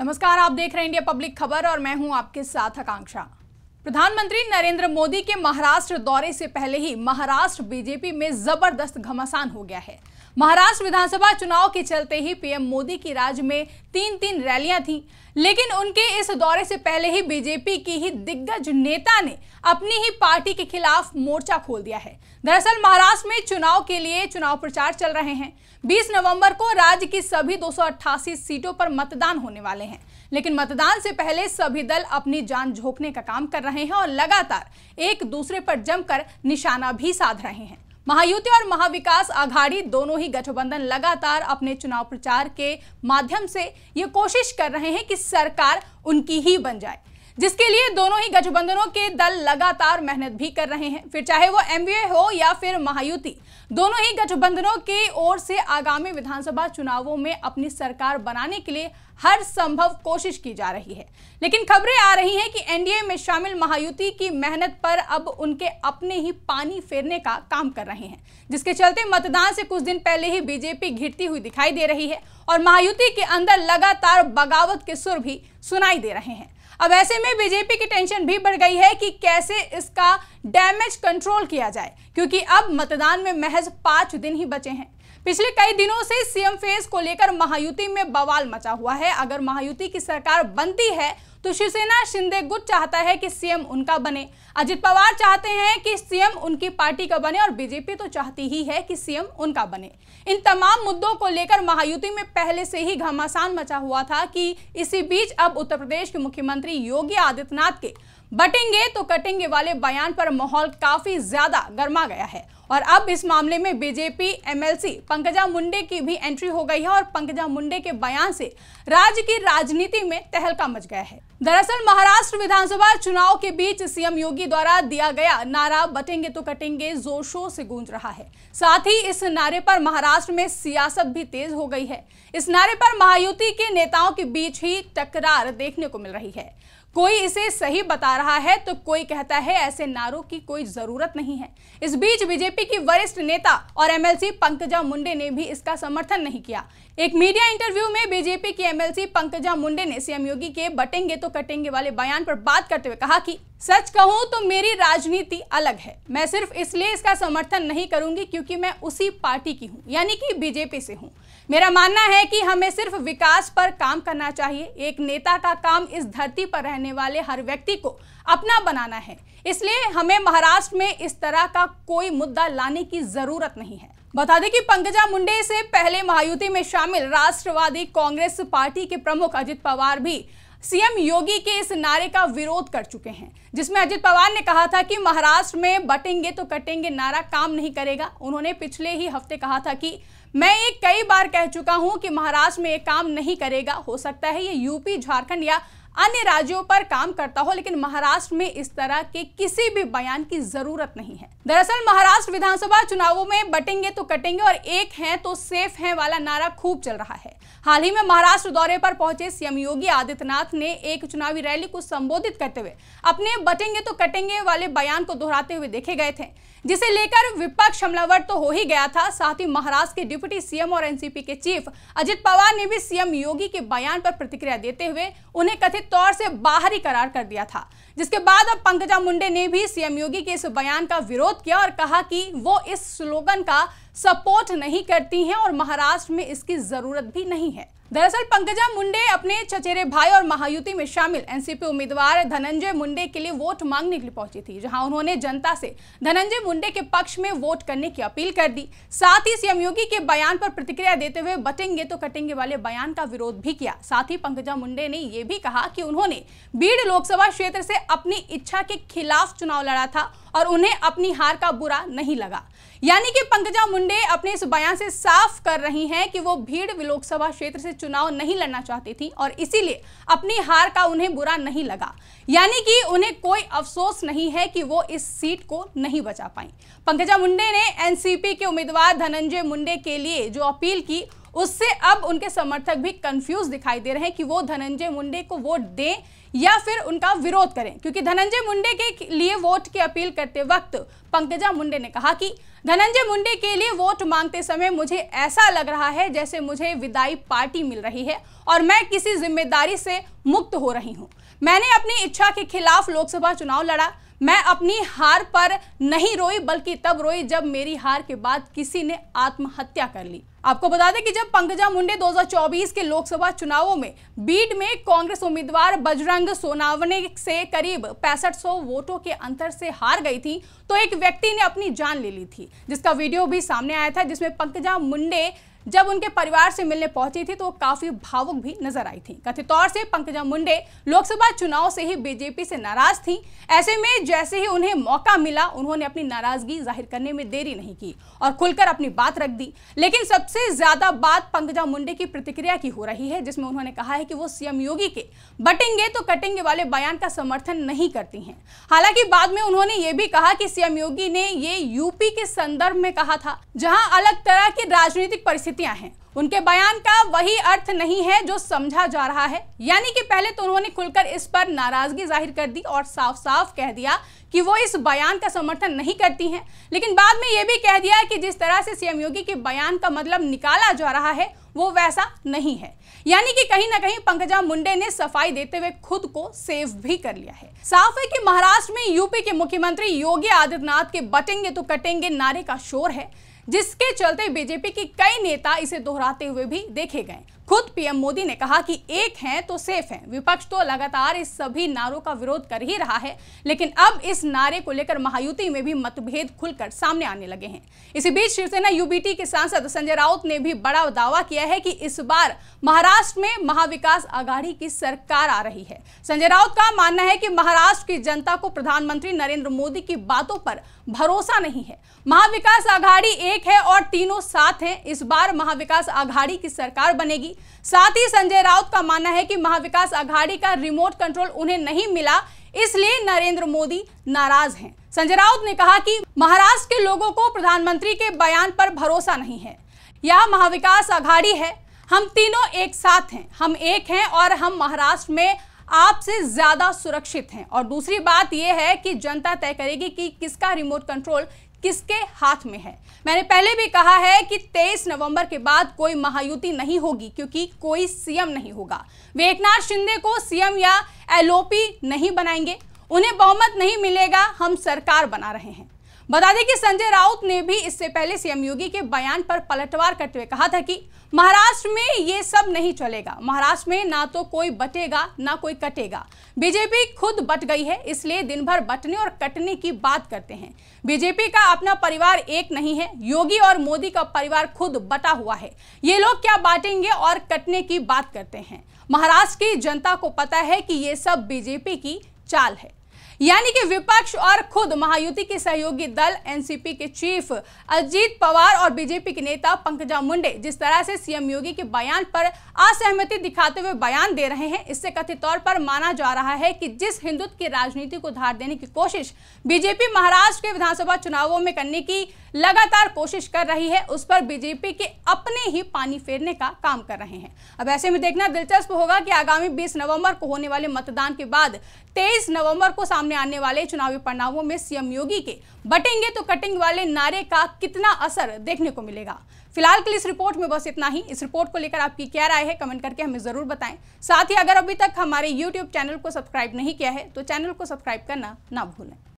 नमस्कार, आप देख रहे हैं इंडिया पब्लिक खबर और मैं हूं आपके साथ आकांक्षा। प्रधानमंत्री नरेंद्र मोदी के महाराष्ट्र दौरे से पहले ही महाराष्ट्र बीजेपी में जबरदस्त घमासान हो गया है। महाराष्ट्र विधानसभा चुनाव के चलते ही पीएम मोदी की राज्य में तीन रैलियां थीं, लेकिन उनके इस दौरे से पहले ही बीजेपी की ही दिग्गज नेता ने अपनी ही पार्टी के खिलाफ मोर्चा खोल दिया है। दरअसल महाराष्ट्र में चुनाव के लिए चुनाव प्रचार चल रहे हैं। 20 नवंबर को राज्य की सभी 288 सीटों पर मतदान होने वाले हैं, लेकिन मतदान से पहले सभी दल अपनी जान झोंकने का काम कर रहे हैं और लगातार एक दूसरे पर जमकर निशाना भी साध रहे हैं। महायुति और महाविकास आघाड़ी दोनों ही गठबंधन लगातार अपने चुनाव प्रचार के माध्यम से ये कोशिश कर रहे हैं कि सरकार उनकी ही बन जाए, जिसके लिए दोनों ही गठबंधनों के दल लगातार मेहनत भी कर रहे हैं। फिर चाहे वो एमवीए हो या फिर महायुति, दोनों ही गठबंधनों की ओर से आगामी विधानसभा चुनावों में अपनी सरकार बनाने के लिए हर संभव कोशिश की जा रही है। लेकिन खबरें आ रही हैं कि एनडीए में शामिल महायुति की मेहनत पर अब उनके अपने ही पानी फेरने का काम कर रहे हैं, जिसके चलते मतदान से कुछ दिन पहले ही बीजेपी घिरती हुई दिखाई दे रही है और महायुति के अंदर लगातार बगावत के सुर भी सुनाई दे रहे हैं। अब ऐसे में बीजेपी की टेंशन भी बढ़ गई है कि कैसे इसका डैमेज कंट्रोल किया जाए, क्योंकि अब मतदान में महज 5 दिन ही बचे हैं। पिछले कई दिनों से सीएम फेज को लेकर महायुति में बवाल मचा हुआ है। अगर महायुति की सरकार बनती है तो शिवसेना शिंदे गुट चाहता है कि सीएम उनका बने, अजित पवार चाहते हैं कि सीएम उनकी पार्टी का बने और बीजेपी तो चाहती ही है कि सीएम उनका बने। इन तमाम मुद्दों को लेकर महायुति में पहले से ही घमासान मचा हुआ था कि इसी बीच अब उत्तर प्रदेश के मुख्यमंत्री योगी आदित्यनाथ के बटेंगे तो कटेंगे वाले बयान पर माहौल काफी ज्यादा गर्मा गया है और अब इस मामले में बीजेपी एमएलसी पंकजा मुंडे की भी एंट्री हो गई है और पंकजा मुंडे के बयान से राज्य की राजनीति में तहलका मच गया है। दरअसल महाराष्ट्र विधानसभा चुनाव के बीच सीएम योगी द्वारा दिया गया नारा बटेंगे तो कटेंगे जोर शोर से गूंज रहा है। साथ ही इस नारे पर महाराष्ट्र में सियासत भी तेज हो गई है। इस नारे पर महायुति के नेताओं के बीच ही टकरार देखने को मिल रही है। कोई इसे सही बता रहा है तो कोई कहता है ऐसे नारों की कोई जरूरत नहीं है। इस बीच बीजेपी की वरिष्ठ नेता और एमएलसी पंकजा मुंडे ने भी इसका समर्थन नहीं किया। एक मीडिया इंटरव्यू में बीजेपी की एमएलसी पंकजा मुंडे ने सीएम योगी के बटेंगे तो कटेंगे वाले बयान पर बात करते हुए कहा कि सच कहूं तो मेरी राजनीति अलग है। मैं सिर्फ इसलिए इसका समर्थन नहीं करूंगी क्योंकि मैं उसी पार्टी की हूं, यानी कि बीजेपी से हूं। मेरा मानना है कि हमें सिर्फ विकास पर काम करना चाहिए। एक नेता का काम इस धरती पर रहने वाले हर व्यक्ति को अपना बनाना है, इसलिए हमें महाराष्ट्र में इस तरह का कोई मुद्दा लाने की जरूरत नहीं है। बता दें कि पंकजा मुंडे से पहले महायुति में शामिल राष्ट्रवादी कांग्रेस पार्टी के प्रमुख अजित पवार भी सीएम योगी के इस नारे का विरोध कर चुके हैं, जिसमें अजित पवार ने कहा था कि महाराष्ट्र में बटेंगे तो कटेंगे नारा काम नहीं करेगा। उन्होंने पिछले ही हफ्ते कहा था कि मैं ये कई बार कह चुका हूं कि महाराष्ट्र में ये काम नहीं करेगा। हो सकता है ये यूपी, झारखंड या अन्य राज्यों पर काम करता हो, लेकिन महाराष्ट्र में इस तरह के किसी भी बयान की जरूरत नहीं है। दरअसल महाराष्ट्र विधानसभा चुनावों में बटेंगे तो कटेंगे और एक हैं तो सेफ हैं वाला नारा खूब चल रहा है। हाल ही में महाराष्ट्र दौरे पर पहुंचे सीएम योगी आदित्यनाथ ने एक चुनावी रैली को संबोधित करते हुए अपने बटेंगे तो कटेंगे वाले बयान को दोहराते हुए देखे गए थे, जिसे लेकर विपक्ष हमलावर तो हो ही गया था। साथ ही महाराष्ट्र के डिप्टी सीएम और एनसीपी के चीफ अजित पवार ने भी सीएम योगी के बयान पर प्रतिक्रिया देते हुए उन्हें कथित तौर से बाहरी करार कर दिया था, जिसके बाद अब पंकजा मुंडे ने भी सीएम योगी के इस बयान का विरोध किया और कहा कि वो इस स्लोगन का सपोर्ट नहीं करती हैं और महाराष्ट्र में इसकी जरूरत भी नहीं है। दरअसल पंकजा मुंडे अपने चचेरे भाई और महायुति में शामिल एनसीपी उम्मीदवार धनंजय मुंडे के लिए वोट मांगने के लिए पहुंची थी, जहां उन्होंने जनता से धनंजय मुंडे के पक्ष में वोट करने की अपील कर दी। साथ ही सीएम योगी के बयान पर प्रतिक्रिया देते हुए बटेंगे तो कटेंगे वाले बयान का विरोध भी किया। साथ ही पंकजा मुंडे ने यह भी कहा कि उन्होंने बीड़ लोकसभा क्षेत्र से अपनी इच्छा के खिलाफ चुनाव लड़ा था और उन्हें अपनी हार का बुरा नहीं लगा। यानी कि पंकजा मुंडे अपने इस बयान से साफ कर रही हैं कि वो भीड़ लोकसभा क्षेत्र से चुनाव नहीं लड़ना चाहती थी और इसीलिए अपनी हार का उन्हें बुरा नहीं लगा, यानी कि उन्हें कोई अफसोस नहीं है कि वो इस सीट को नहीं बचा पाई। पंकजा मुंडे ने एनसीपी के उम्मीदवार धनंजय मुंडे के लिए जो अपील की, उससे अब उनके समर्थक भी कंफ्यूज दिखाई दे रहे हैं कि वो धनंजय मुंडे को वोट दें या फिर उनका विरोध करें, क्योंकि धनंजय मुंडे के लिए वोट की अपील करते वक्त पंकजा मुंडे ने कहा कि धनंजय मुंडे के लिए वोट मांगते समय मुझे ऐसा लग रहा है जैसे मुझे विदाई पार्टी मिल रही है और मैं किसी जिम्मेदारी से मुक्त हो रही हूं। मैंने अपनी इच्छा के खिलाफ लोकसभा चुनाव लड़ा। मैं अपनी हार पर नहीं रोई, बल्कि तब रोई जब मेरी हार के बाद किसी ने आत्महत्या कर ली। आपको बता दें कि जब पंकजा मुंडे 2024 के लोकसभा चुनावों में बीड में कांग्रेस उम्मीदवार बजरंग सोनावने से करीब 6500 वोटों के अंतर से हार गई थी, तो एक व्यक्ति ने अपनी जान ले ली थी, जिसका वीडियो भी सामने आया था, जिसमें पंकजा मुंडे जब उनके परिवार से मिलने पहुंची थी तो वो काफी भावुक भी नजर आई थी। कथित तौर से पंकजा मुंडे लोकसभा चुनाव से ही बीजेपी से नाराज थी। ऐसे में जैसे ही उन्हें मौका मिला, उन्होंने अपनी नाराजगी जाहिर करने में देरी नहीं की और खुलकर अपनी बात रख दी। लेकिन सबसे ज्यादा बात पंकजा मुंडे की प्रतिक्रिया की हो रही है, जिसमें उन्होंने कहा है कि वो सीएम योगी के बटेंगे तो कटेंगे वाले बयान का समर्थन नहीं करती हैं। हालांकि बाद में उन्होंने ये भी कहा कि सीएम योगी ने ये यूपी के संदर्भ में कहा था, जहां अलग तरह की राजनीतिक परिस्थितियां हैं। उनके बयान का वही अर्थ नहीं है जो समझा जा रहा है। यानी कि पहले तो उन्होंने खुलकर इस पर नाराजगी जाहिर कर दी और साफ साफ कह दिया कि वो इस बयान का समर्थन नहीं करती हैं, लेकिन बाद में ये भी कह दिया कि जिस तरह से सीएम योगी के बयान का मतलब निकाला जा रहा है वो वैसा नहीं है। यानी कि कहीं ना कहीं पंकजा मुंडे ने सफाई देते हुए खुद को सेव भी कर लिया है। साफ है कि महाराष्ट्र में यूपी के मुख्यमंत्री योगी आदित्यनाथ के बटेंगे तो कटेंगे नारे का शोर है, जिसके चलते बीजेपी के कई नेता इसे दोहराते हुए भी देखे गए। खुद पीएम मोदी ने कहा कि एक हैं तो सेफ हैं। विपक्ष तो लगातार इस सभी नारों का विरोध कर ही रहा है, लेकिन अब इस नारे को लेकर महायुति में भी मतभेद खुलकर सामने आने लगे हैं। इसी बीच शिवसेना यूबीटी के सांसद संजय राउत ने भी बड़ा दावा किया है कि इस बार महाराष्ट्र में महाविकास आघाड़ी की सरकार आ रही है। संजय राउत का मानना है कि महाराष्ट्र की जनता को प्रधानमंत्री नरेंद्र मोदी की बातों पर भरोसा नहीं है। महाविकास आघाड़ी एक है और तीनों साथ हैं। इस बार महाविकास आघाड़ी की सरकार बनेगी। साथ ही संजय राउत का मानना है कि महाविकास आघाड़ी का रिमोट कंट्रोल उन्हें नहीं मिला, इसलिए नरेंद्र मोदी नाराज हैं। संजय राउत ने कहा कि महाराष्ट्र के लोगों को प्रधानमंत्री के बयान पर भरोसा नहीं है। यह महाविकास आघाड़ी है, हम तीनों एक साथ हैं, हम एक हैं और हम महाराष्ट्र में आपसे ज्यादा सुरक्षित हैं। और दूसरी बात यह है कि जनता तय करेगी कि किसका रिमोट कंट्रोल किसके हाथ में है। मैंने पहले भी कहा है कि 23 नवंबर के बाद कोई महायुति नहीं होगी, क्योंकि कोई सीएम नहीं होगा। वे एकनाथ शिंदे को सीएम या एलओपी नहीं बनाएंगे, उन्हें बहुमत नहीं मिलेगा, हम सरकार बना रहे हैं। बता दें कि संजय राउत ने भी इससे पहले सीएम योगी के बयान पर पलटवार करते हुए कहा था कि महाराष्ट्र में ये सब नहीं चलेगा। महाराष्ट्र में ना तो कोई बटेगा ना कोई कटेगा। बीजेपी खुद बट गई है, इसलिए दिन भर बटने और कटने की बात करते हैं। बीजेपी का अपना परिवार एक नहीं है, योगी और मोदी का परिवार खुद बटा हुआ है। ये लोग क्या बांटेंगे और कटने की बात करते हैं। महाराष्ट्र की जनता को पता है कि ये सब बीजेपी की चाल है। यानी कि विपक्ष और खुद महायुति के सहयोगी दल एनसीपी के चीफ अजीत पवार और बीजेपी के नेता पंकजा मुंडे जिस तरह से सीएम योगी के बयान पर असहमति दिखाते हुए बयान दे रहे हैं, इससे कथित तौर पर माना जा रहा है कि जिस हिंदुत्व की राजनीति को धार देने की कोशिश बीजेपी महाराष्ट्र के विधानसभा चुनावों में करने की लगातार कोशिश कर रही है, उस पर बीजेपी के अपने ही पानी फेरने का काम कर रहे हैं। अब ऐसे में देखना दिलचस्प होगा कि आगामी 20 नवंबर को होने वाले मतदान के बाद 23 नवंबर को सामने आने वाले चुनावी परिणामों में सीएम योगी के बटेंगे तो कटेंगे वाले नारे का कितना असर देखने को मिलेगा। फिलहाल के लिए इस रिपोर्ट में बस इतना ही। इस रिपोर्ट को लेकर आपकी क्या राय है, कमेंट करके हमें जरूर बताएं। साथ ही अगर अभी तक हमारे YouTube चैनल को सब्सक्राइब नहीं किया है तो चैनल को सब्सक्राइब करना ना भूलें।